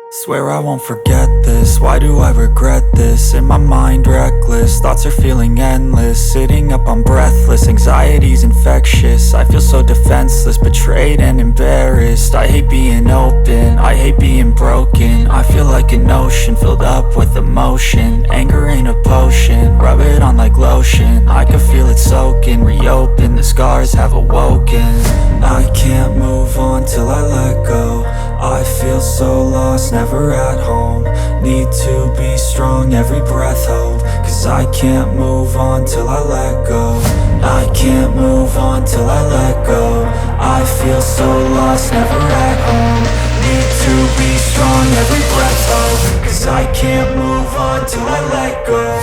Swear I won't forget this, why do I regret this? In my mind reckless, thoughts are feeling endless. Sitting up I'm breathless, anxiety's infectious. I feel so defenseless, betrayed and embarrassed. I hate being open, I hate being broken. I feel like an ocean filled up with emotion. Anger ain't a potion, rub it on like lotion. I can feel it soaking, reopen, the scars have awoken. I can't move on till I let go. I feel so lost, never at home. Need to be strong, every breath hope. Cause I can't move on till I let go. I can't move on till I let go. I feel so lost, never at home. Need to be strong, every breath hope. Cause I can't move on till I let go.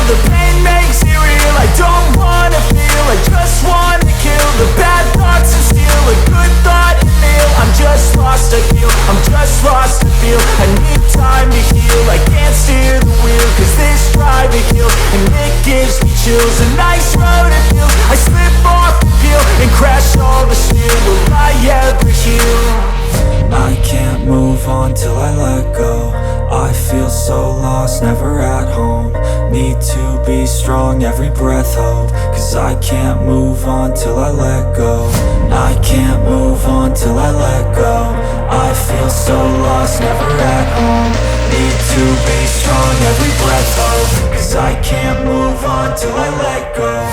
The pain makes it real, I don't wanna feel, I just wanna kill the bad thoughts and steal a good thought and feel. I'm just lost, I feel, I'm just lost, I feel. I need time to heal, I can't steer the wheel. Cause this drive it kills, and it gives me chills. A nice road it feels, I slip off the peel and crash all the steel. Will I ever heal? I can't move on till I let go. I feel so lost, never at home. Need to be strong, every breath hope. Cause I can't move on till I let go. I can't move on till I let go. I feel so lost, never at home. Need to be strong, every breath hope. Cause I can't move on till I let go.